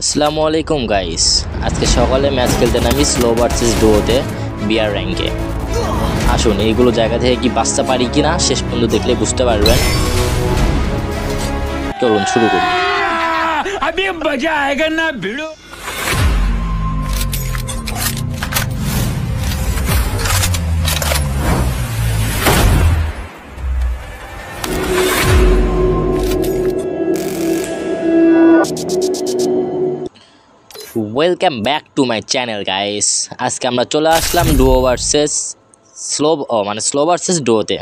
আসসালামু আলাইকুম গাইস, আজকে সকালে ম্যাচ খেলতে নামি স্লো ভার্সেস ডুওতে বিআর র্যাঙ্কে। আসুন এইগুলো জায়গা থেকে কি বাঁচতে পারি কিনা শেষ পর্যন্ত দেখলে বুঝতে পারবেন। চলুন শুরু করি। अभी मजा आएगा ना भिड़ो। Welcome back to my channel guys. আজকে আমরা চলে আসলাম ডুও ভার্সেস স্লো ভার্সেস ডুওতে।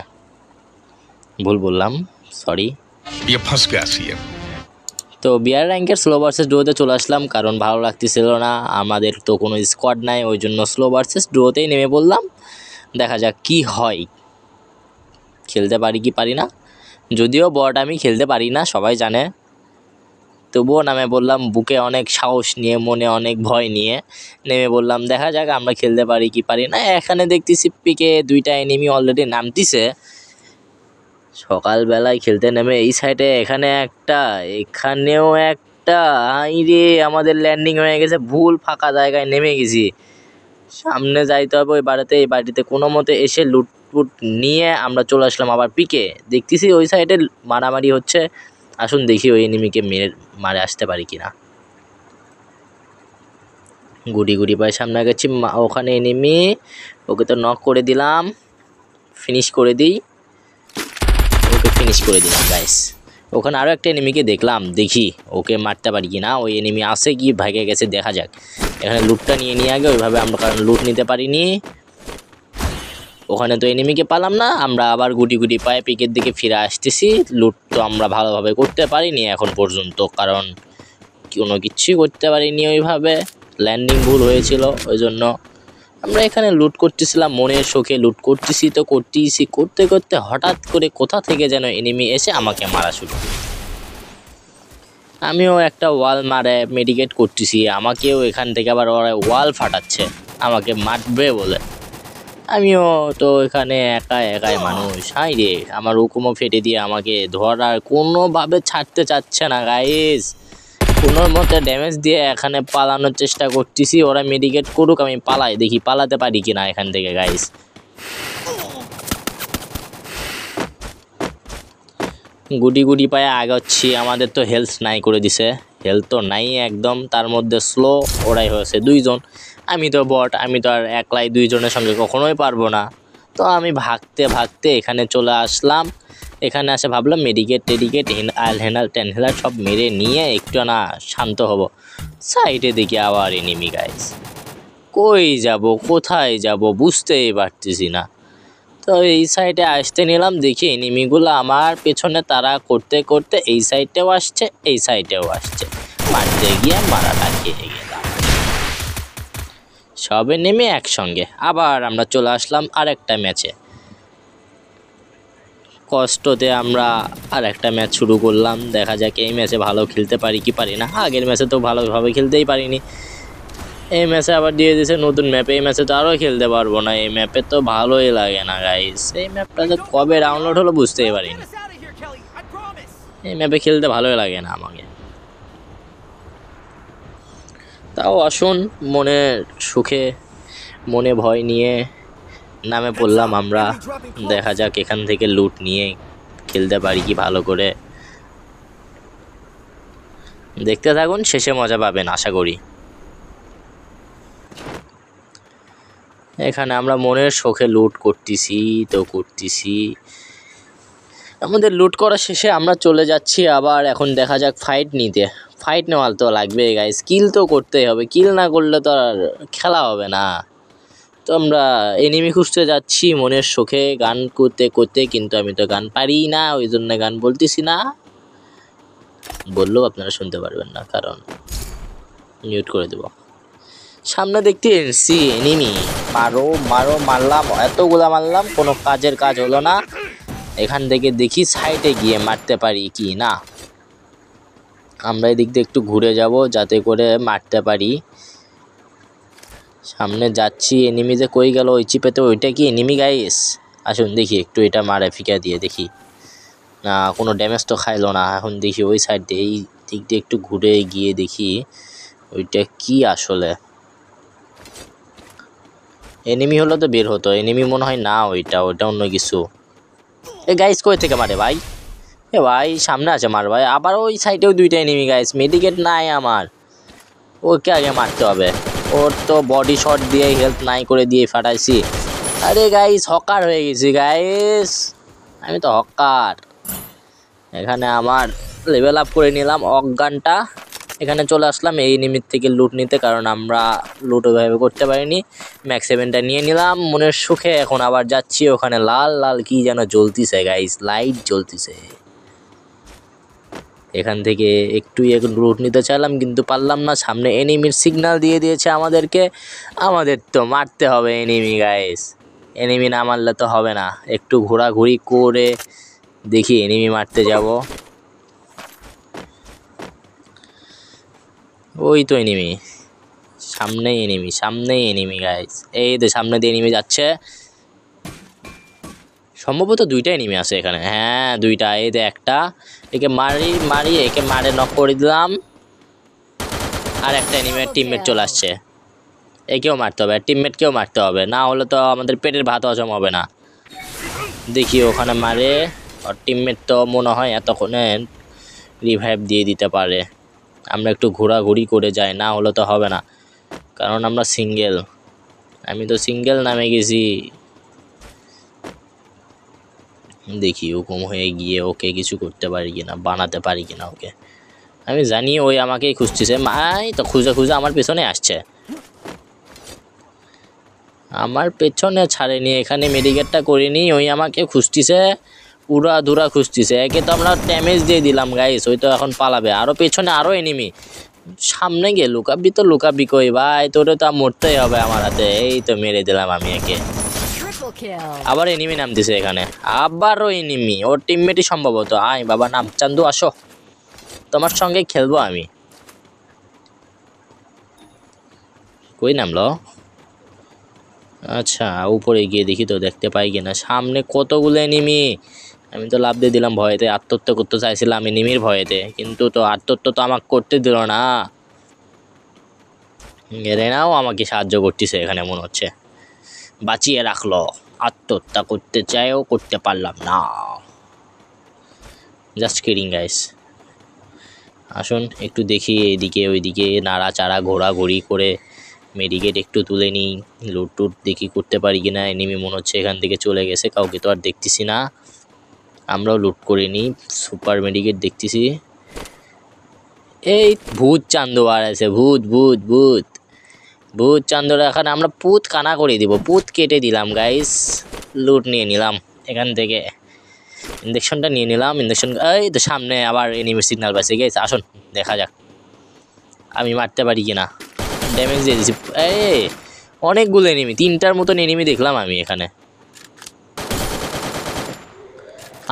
ভুল বললাম, সরি। ये फंस गया सीएम। তো বিআর র্যাঙ্কের স্লো ভার্সেস ডুওতে চলে আসলাম, কারণ ভালো লাগতেছিল না, আমাদের তো কোনো স্কোয়াড নাই, ওই জন্য স্লো ভার্সেস ডুওতেই নেমে পড়লাম। দেখা যাক কি হয়, খেলতে পারি কি পারি না। যদিও বট আমি খেলতে পারি না সবাই জানে, তবুও নামে বললাম, বুকে অনেক সাহস নিয়ে, মনে অনেক ভয় নিয়ে নেমে বললাম দেখা যাক আমরা খেলতে পারি কি পারি না। এখানে দেখতেছি পিকে দুইটা এনিমি অলরেডি নামতিছে। সকালবেলায় খেলতে নেমে এই সাইডে এখানে একটা, এখানেও একটা, রে আমাদের ল্যান্ডিং হয়ে গেছে, ভুল ফাঁকা জায়গায় নেমে গেছি। সামনে যাইতে হবে ওই বাড়িতে, এই বাড়িতে কোনো মতে এসে লুটপুট নিয়ে আমরা চলে আসলাম আবার পিকে। দেখতেছি ওই সাইডে মারামারি হচ্ছে, আসুন দেখি ওই এনিমিকে মারে আসতে পারি কিনা। গুড়ি পায়ে সামনে গেছি, ওখানে এনিমি, ওকে তো নক করে দিলাম, ফিনিশ করে দিই, ওকে ফিনিশ করে দিলাম গাইস। ওখানে আরও একটা এনিমিকে দেখলাম, দেখি ওকে মারতে পারি কি না। ওই এনিমি আসে কি ভাগে গেছে, দেখা যাক। এখানে লুটটা নিয়ে আগে, ওইভাবে আমরা কারণ লুট নিতে পারিনি। ওখানে তো এনিমিকে পালাম না, আমরা আবার গুটি পায়ে পিকের দিকে ফিরে আসতেছি। লুট তো আমরা ভালোভাবে করতে পারিনি এখন পর্যন্ত, কারণ কোনো কিছুই করতে পারিনি ওইভাবে, ল্যান্ডিং ভুল হয়েছিল। ওই জন্য আমরা এখানে লুট করতেছিলাম, মনের শোকে লুট করতেছি তো করতে করতে হঠাৎ করে কোথা থেকে যেন এনিমি এসে আমাকে মারা শুরু। আমিও একটা ওয়াল মারে মেডিকেট করতেছি, আমাকেও এখান থেকে আবার ওরা ওয়াল ফাটাচ্ছে আমাকে মারবে বলে। আমিও তো এখানে একাই মানুষ, হাই রে, আমার হুকুমও ফেটে দিয়ে আমাকে ধরার কোনোভাবে ছাড়তে চাচ্ছে না গাইস। কোনো মতে ড্যামেজ দিয়ে এখানে পালানোর চেষ্টা করতেছি, ওরা মেডিকেট করুক, আমি পালাই, দেখি পালাতে পারি কিনা এখান থেকে গাইস। গুটি পায়ে আগাচ্ছি, আমাদের তো হেলথ নাই করে দিছে, হেলথ তো নাই একদম, তার মধ্যে স্লো, ওরাই হয়েছে দুইজন। আমি তো বট, আমি তো আর একলাই দুইজনের সঙ্গে কখনোই পারবো না। তো আমি ভাগতে এখানে চলে আসলাম। এখানে আসে ভাবলাম মেডিকেট টেনহেলার সব মেরে নিয়ে একটু না শান্ত হব। সাইডে দেখি আবার এনিমি গাইস, কই যাব কোথায় যাব বুঝতেই পারতেছি না। তো এই সাইডে আসতে নিলাম, দেখি এনিমিগুলো আমার পেছনে তারা করতে করতে এই সাইডেও আসছে, এই সাইডেও আসছে, মারতে গিয়ে মারাটা খেয়ে গেলাম। সবে নেমে একসঙ্গে আবার আমরা চলে আসলাম আরেকটা ম্যাচে। কষ্টতে আমরা আরেকটা ম্যাচ শুরু করলাম, দেখা যাক এই ম্যাচে ভালো খেলতে পারি কি পারি না। আগের ম্যাচে তো ভালোভাবে খেলতেই পারিনি, এই ম্যাচে আবার দিয়ে দিয়েছে নতুন ম্যাপে, এই ম্যাচে তো আরও খেলতে পারবো না। এই ম্যাপে তো ভালোই লাগে না গাইস, এই ম্যাপটা তো কবে ডাউনলোড হলো বুঝতেই পারিনি। এই ম্যাপে খেলতে ভালোই লাগে না আমাকে। তাও আসুন মনের সুখে, মনে ভয় নিয়ে নামে পড়লাম আমরা, দেখা যাক এখান থেকে লুট নিয়ে খেলতে পারি কি ভালো করে। দেখতে থাকুন, শেষে মজা পাবেন আশা করি। এখানে আমরা মনের শোকে লুট করতেছি। আমাদের লুট করা শেষে আমরা চলে যাচ্ছি আবার, এখন দেখা যাক ফাইট নেওয়ার তো লাগবে গাইস, কিল তো করতেই হবে, কিল না করলে তো আর খেলা হবে না। তো আমরা এনিমি খুঁজতে যাচ্ছি মনের শোকে, গান করতে, কিন্তু আমি তো গান পারি না, ওই জন্য গান বলতেছি না, বললেও আপনারা শুনতে পারবেন না, কারণ মিউট করে দেব। সামনে দেখতে এসছি এনিমি, মারলাম, এতগুলা মারলাম, কোনো কাজের কাজ হলো না। এখান থেকে দেখি সাইডে গিয়ে মারতে পারি কি না। আমরা এদিক দিয়ে একটু ঘুরে যাব যাতে করে মারতে পারি। সামনে যাচ্ছি, এনিমি যে কই গেল ওই চিপেতে, ওইটা কি এনিমি গাইস? আসুন দেখি একটু এটা মারে ফিকা দিয়ে দেখি, না কোনো ড্যামেজ তো খাইলো না। এখন দেখি ওই সাইড দিয়ে, এই দিক দিয়ে একটু ঘুরে গিয়ে দেখি ওইটা কি আসলে এনিমি হলো তো বের হতো, এনিমি মনে হয় না, ওইটা অন্য কিছু। এ গাইস কই থেকে মারে ভাই? এ ভাই সামনে আছে মার ভাই, আবার ওই সাইডেও দুইটা এনিমি গাইস, মেডিকেট নাই আমার, ওকে আগে মারতে হবে। ওর তো বডি শট দিয়ে হেলথ নাই করে দিয়ে ফাটাইছি। আরে গাইস হকার হয়ে গেছি গাইস, আমি তো হকার। এখানে আমার লেভেল আপ করে নিলাম অজ্ঞানটা, এখানে চলে আসলাম এই এনিমির থেকে লুট নিতে, কারণ আমরা লুট ওইভাবে করতে পারিনি। ম্যাক্স 7টা নিয়ে নিলাম মনের সুখে। এখন আবার যাচ্ছি ওখানে লাল লাল কি যেন জ্বলতিছে গাইস, লাইট জ্বলতিছে। এখান থেকে একটু লুট নিতে চাইলাম কিন্তু পারলাম না, সামনে এনিমির সিগন্যাল দিয়ে দিয়েছে আমাদেরকে, আমাদের তো মারতে হবে এনিমি গাইস। এনিমি না মারলে তো হবে না, একটু ঘোরাঘুরি করে দেখি এনিমি মারতে যাব। ওই তো এনিমি, সামনেই এনিমি গাইস, এই তো সামনে দিয়ে এনিমি যাচ্ছে। সম্ভবত দুইটা এনিমি আছে এখানে, হ্যাঁ দুইটা। এই তো একটা, একে মারি একে মারে নক করে দিলাম। আর একটা এনিমির টিমমেট চলে আসছে, একেও মারতে হবে, টিমমেটকেও মারতে হবে, না হলে তো আমাদের পেটের ভাত হজম হবে না। দেখি ওখানে মারে, আর টিমমেট তো মনে হয় এতক্ষণে রিভাইভ দিয়ে দিতে পারে। আমরা একটু ঘোরাঘুরি করে যাই, না হলে তো হবে না, কারণ আমরা সিঙ্গেল, আমি তো সিঙ্গেল নামে গেছি। দেখি হুকুম হয়ে গিয়ে ওকে কিছু করতে পারি কিনা, বানাতে পারি কিনা ওকে। আমি জানি ওই আমাকেই খুঁজতেছে, মাই তো খুঁজে আমার পেছনে আসছে, আমার পেছনে ছাড়েনি, এখানে মেডিকেটটা করিনি, ওই আমাকে খুঁজতেছে, উড়া ধুরা খুঁজতেছে। একে তো আমরা ড্যামেজ দিয়ে দিলাম গাইস, ওই তো এখন পালাবে। আরও পেছনে আরও এনিমি, সামনে গিয়ে লুকাবি কই ভাই, তোরে তো মরতেই হবে আমার হাতে। এই তো মেরে দিলাম আমি একে। আবার এনিমি নামতেছে এখানে, আবারও এনিমি, ওর টিমমেটই সম্ভবত। আয় বাবা নাম চান্দু, আসো তোমার সঙ্গে খেলবো আমি। কই নামলো? আচ্ছা উপরে গিয়ে দেখি তো দেখতে পাই কিনা, সামনে কতগুলো এনিমি। আমি তো লাফ দিয়ে দিলাম ভয়েতে, আত্মহত্যা করতে চাইছিলাম এনিমির ভয়েতে, কিন্তু তো আত্মহত্যা তো আমাকে করতে দিল না। এরাও আমাকে সাহায্য করতেছে এখানে মনে হচ্ছে, বাঁচিয়ে রাখলো। আত্মহত্যা করতে চাইও করতে পারলাম না, জাস্ট কিডিং গাইস। আসুন একটু দেখি এইদিকে ওইদিকে নাড়াচাড়া ঘোরাঘুরি করে মেডিকেট একটু তুলে নিই, লুট টুট দেখি করতে পারি কিনা। এনিমি মনে হচ্ছে এখান থেকে চলে গেছে, কাউকে তো আর দেখতেছি না। আমরাও লুট করে নিই, সুপার মেডিকেট দেখতেছি। এই ভূত চান্দোয়ার আছে, ভূত চান্দোর এখানে আমরা পুত কানা করে দিব, পুত কেটে দিলাম গাইস। লুট নিয়ে নিলাম এখান থেকে, ইঞ্জেকশনটা নিয়ে নিলাম। ইঞ্জেকশন, এই তো সামনে আবার এনিমির সিগন্যাল পাইছে গাইস, আসুন দেখা যাক আমি মারতে পারি কিনা। ড্যামেজ দিয়ে দিছি, এই অনেকগুলো এনিমি, 3টার মতন এনিমি দেখলাম আমি এখানে।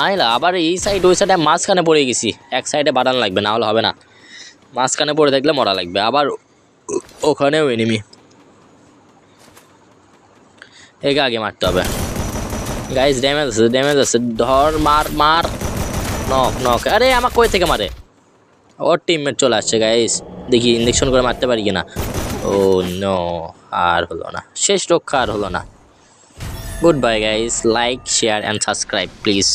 আইলা আবার এই সাইড ওই সাইডে মাঝখানে পড়ে গেছি, এক সাইডে বাড়ান লাগবে, না হলে হবে না। মাঝখানে পড়ে থাকলে মরা লাগবে। আবার ওখানেও এনিমি, একে আগে মারতে হবে গাইস। ড্যামেজ আছে, ধর মার নক। আরে আমার কই থেকে মারে? ওর টিমমেট চলে আসছে গাইস, দেখি ইঞ্জেকশন করে মারতে পারি কিনা। ও নো, আর হলো না, শেষ রক্ষা আর হলো না। Good bye guys, like share and subscribe please.